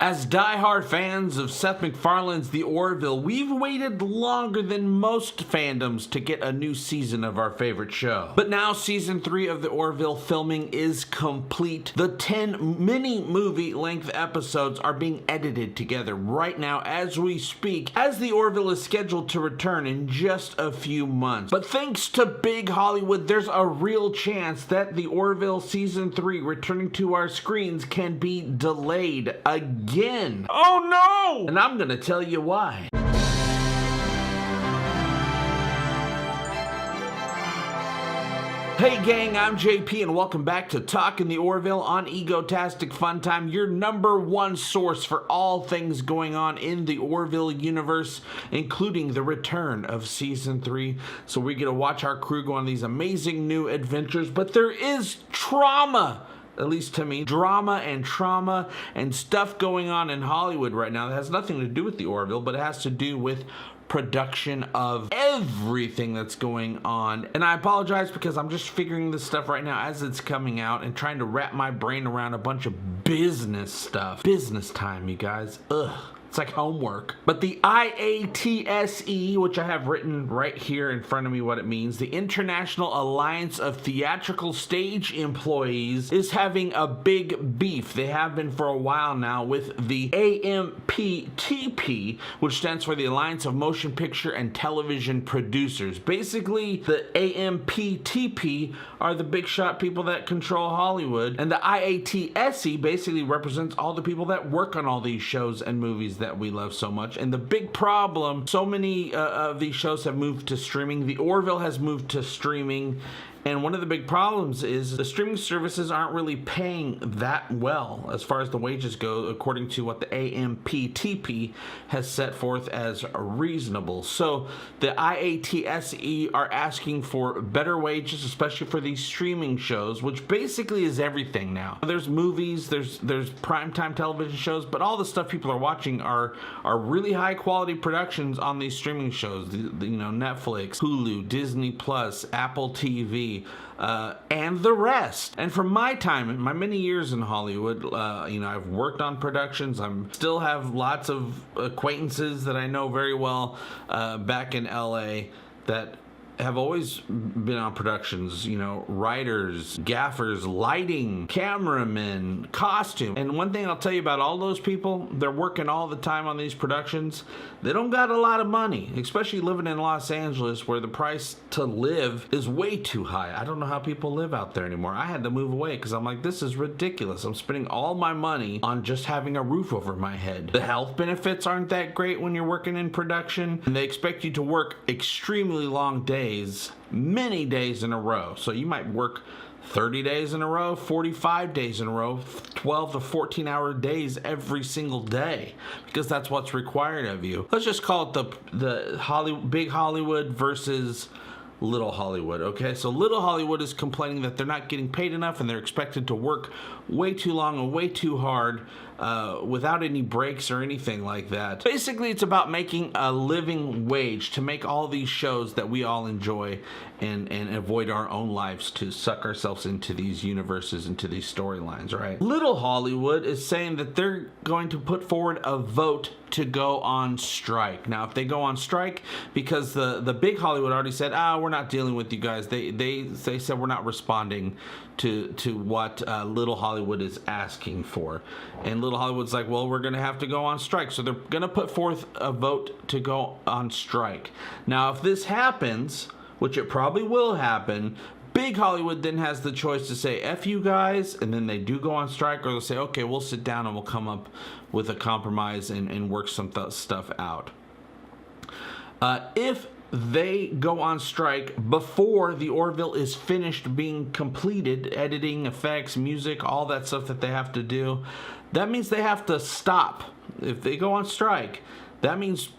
As die-hard fans of Seth MacFarlane's The Orville, we've waited longer than most fandoms to get a new season of our favorite show. But now season 3 of The Orville filming is complete. The 10 mini-movie length episodes are being edited together right now as we speak, as The Orville is scheduled to return in just a few months. But thanks to big Hollywood, there's a real chance that The Orville season 3 returning to our screens can be delayed again. Oh no! And I'm gonna tell you why. Hey gang, I'm JP and welcome back to Talking The Orville on Egotastic FunTime, your #1 source for all things going on in the Orville universe, including the return of season 3. So we get to watch our crew go on these amazing new adventures, but there is trauma, at least to me, drama and trauma and stuff going on in Hollywood right now that has nothing to do with the Orville, but it has to do with production of everything that's going on. And I apologize because I'm just figuring this stuff right now as it's coming out and trying to wrap my brain around a bunch of business stuff. Business time, you guys. Ugh. It's like homework. But the IATSE, which I have written right here in front of me what it means, the International Alliance of Theatrical Stage Employees, is having a big beef. They have been for a while now with the AMPTP, which stands for the Alliance of Motion Picture and Television Producers. Basically, the AMPTP are the big shot people that control Hollywood, and the IATSE basically represents all the people that work on all these shows and movies that we love so much. And the big problem, so many of these shows have moved to streaming. The Orville has moved to streaming, and one of the big problems is the streaming services aren't really paying that well as far as the wages go, according to what the AMPTP has set forth as reasonable. So the IATSE are asking for better wages, especially for these streaming shows, which basically is everything now. There's movies, there's primetime television shows, but all the stuff people are watching are really high quality productions on these streaming shows. You know, Netflix, Hulu, Disney Plus, Apple TV, and the rest. And from my time, my many years in Hollywood, I've worked on productions. I still have lots of acquaintances that I know very well back in LA that have always been on productions, you know, writers, gaffers, lighting, cameramen, costume. And one thing I'll tell you about all those people, they're working all the time on these productions. They don't got a lot of money, especially living in Los Angeles where the price to live is way too high. I don't know how people live out there anymore. I had to move away because I'm like, this is ridiculous. I'm spending all my money on just having a roof over my head. The health benefits aren't that great when you're working in production, and they expect you to work extremely long days, many days in a row. So you might work 30 days in a row, 45 days in a row, 12 to 14 hour days every single day, because that's what's required of you. Let's just call it the big Hollywood versus Little Hollywood, okay? So Little Hollywood is complaining that they're not getting paid enough and they're expected to work way too long and way too hard without any breaks or anything like that. Basically, it's about making a living wage to make all these shows that we all enjoy and avoid our own lives to suck ourselves into these universes, into these storylines, right? Little Hollywood is saying that they're going to put forward a vote to go on strike. Now, if they go on strike, because the big Hollywood already said, we're not dealing with you guys. They said we're not responding to what Little Hollywood is asking for. And Little Hollywood's like, well, we're going to have to go on strike. So they're going to put forth a vote to go on strike. Now, if this happens, which it probably will happen, Big Hollywood then has the choice to say, F you guys, and then they do go on strike, or they'll say, okay, we'll sit down and we'll come up with a compromise and work some stuff out. If they go on strike before the Orville is finished being completed, editing, effects, music, all that stuff that they have to do, that means they have to stop. If they go on strike, that means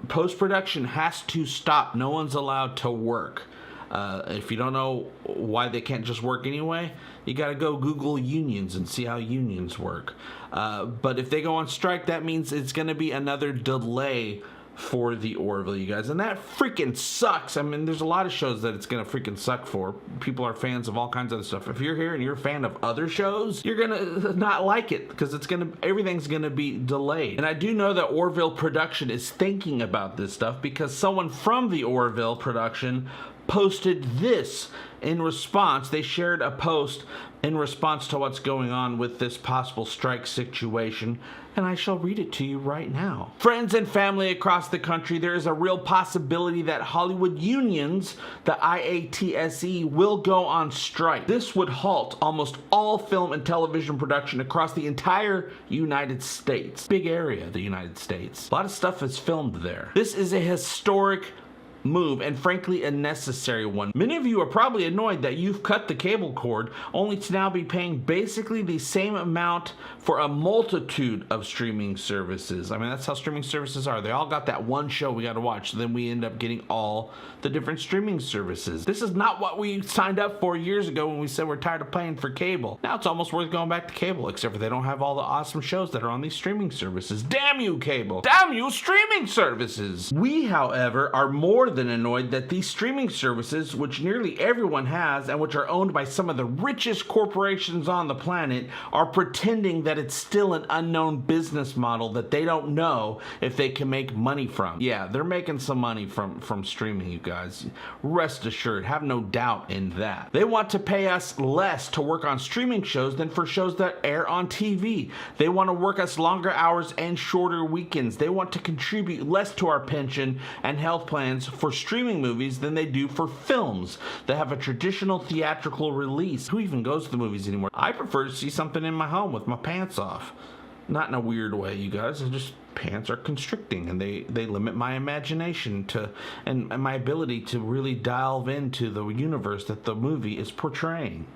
post-production has to stop. No one's allowed to work. If you don't know why they can't just work anyway, you got to go Google unions and see how unions work. But if they go on strike, that means it's going to be another delay for the Orville, you guys, and that freaking sucks. I mean, there's a lot of shows that it's gonna freaking suck for. People are fans of all kinds of other stuff. If you're here and you're a fan of other shows, you're gonna not like it because everything's gonna be delayed. And I do know that Orville production is thinking about this stuff because someone from the Orville production posted this in response. They shared a post in response to what's going on with this possible strike situation, and I shall read it to you right now. Friends and family across the country, there is a real possibility that Hollywood unions, the IATSE, will go on strike. This would halt almost all film and television production across the entire United States. Big area, the United States. A lot of stuff is filmed there. This is a historic move, and frankly a necessary one. Many of you are probably annoyed that you've cut the cable cord only to now be paying basically the same amount for a multitude of streaming services. I mean, that's how streaming services are. They all got that one show we got to watch, so then we end up getting all the different streaming services. This is not what we signed up for years ago when we said we're tired of paying for cable. Now it's almost worth going back to cable, except for they don't have all the awesome shows that are on these streaming services. Damn you, cable! Damn you, streaming services! We, however, are more than annoyed that these streaming services, which nearly everyone has and which are owned by some of the richest corporations on the planet, are pretending that it's still an unknown business model that they don't know if they can make money from. Yeah, they're making some money from streaming, you guys. Rest assured, have no doubt in that. They want to pay us less to work on streaming shows than for shows that air on TV. They want to work us longer hours and shorter weekends. They want to contribute less to our pension and health plans for streaming movies than they do for films that have a traditional theatrical release. Who even goes to the movies anymore? I prefer to see something in my home with my pants off. Not in a weird way, you guys. It's just pants are constricting and they limit my imagination and my ability to really delve into the universe that the movie is portraying.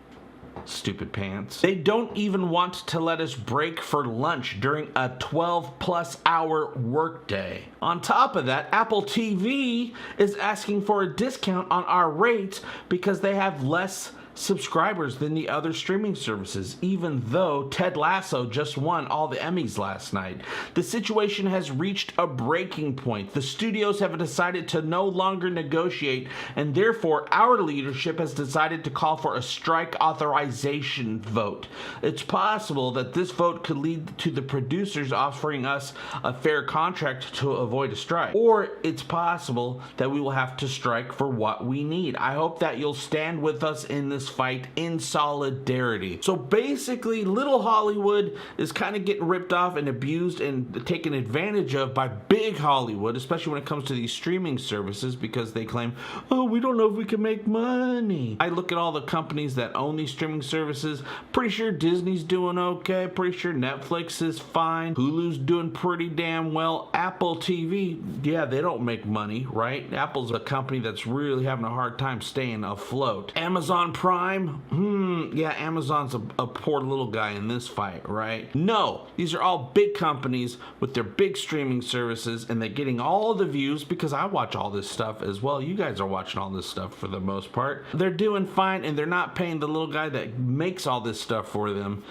Stupid pants. They don't even want to let us break for lunch during a 12+ hour workday. On top of that, Apple TV is asking for a discount on our rates because they have less subscribers than the other streaming services, even though Ted Lasso just won all the Emmys last night. The situation has reached a breaking point. The studios have decided to no longer negotiate, and therefore our leadership has decided to call for a strike authorization vote. It's possible that this vote could lead to the producers offering us a fair contract to avoid a strike, or it's possible that we will have to strike for what we need. I hope that you'll stand with us in this fight in solidarity. So basically, little Hollywood is kind of getting ripped off and abused and taken advantage of by big Hollywood, especially when it comes to these streaming services, because they claim, oh, we don't know if we can make money. I look at all the companies that own these streaming services. Pretty sure Disney's doing okay. Pretty sure Netflix is fine. Hulu's doing pretty damn well. Apple TV, yeah, they don't make money, right? Apple's a company that's really having a hard time staying afloat. Amazon Prime, yeah, Amazon's a poor little guy in this fight, right? No, these are all big companies with their big streaming services, and they're getting all the views because I watch all this stuff as well. You guys are watching all this stuff for the most part. They're doing fine, and they're not paying the little guy that makes all this stuff for them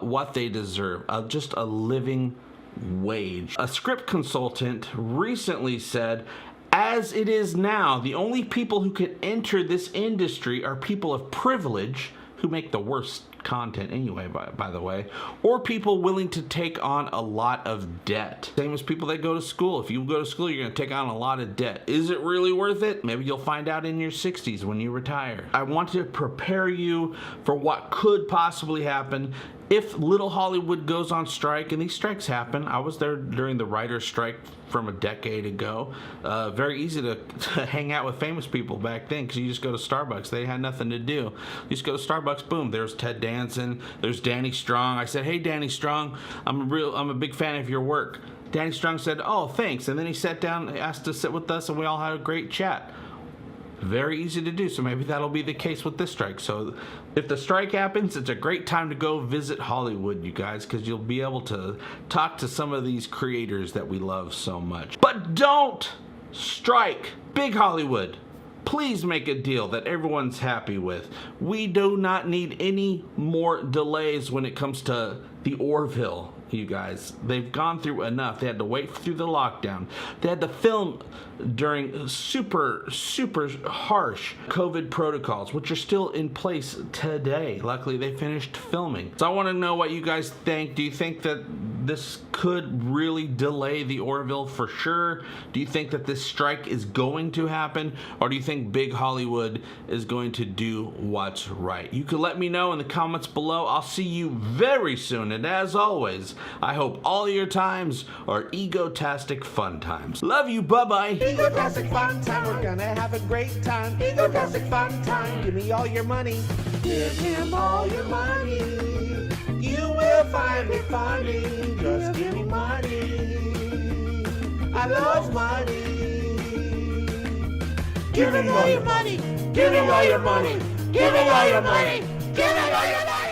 what they deserve, just a living wage. A script consultant recently said, as it is now, the only people who can enter this industry are people of privilege, who make the worst content anyway, by the way, or people willing to take on a lot of debt. Same as people that go to school. If you go to school, you're going to take on a lot of debt. Is it really worth it? Maybe you'll find out in your 60s when you retire. I want to prepare you for what could possibly happen if Little Hollywood goes on strike, and these strikes happen. I was there during the writer's strike from a decade ago. Very easy to hang out with famous people back then because you just go to Starbucks. They had nothing to do. You just go to Starbucks, boom, there's Ted Danson, there's Danny Strong. I said, hey, Danny Strong, I'm a big fan of your work. Danny Strong said, oh, thanks. And then he sat down, asked to sit with us, and we all had a great chat. Very easy to do, so maybe that'll be the case with this strike. So if the strike happens, it's a great time to go visit Hollywood, you guys, because you'll be able to talk to some of these creators that we love so much. But don't strike, big Hollywood. Please make a deal that everyone's happy with. We do not need any more delays when it comes to the Orville. you guys. They've gone through enough. They had to wait through the lockdown. They had to film during super harsh COVID protocols, which are still in place today. Luckily, they finished filming. So I want to know what you guys think. Do you think that this could really delay the Orville for sure? Do you think that this strike is going to happen? Or do you think big Hollywood is going to do what's right? You can let me know in the comments below. I'll see you very soon. And as always, I hope all your times are egotastic fun times. Love you. Bye-bye. Egotastic fun time, we're gonna have a great time. Egotastic fun time, give me all your money. Give him all your money. You will find it funny. Just give me money. I love money. Give me all your money. Give me all your money. Give me all your money. Give me all your money.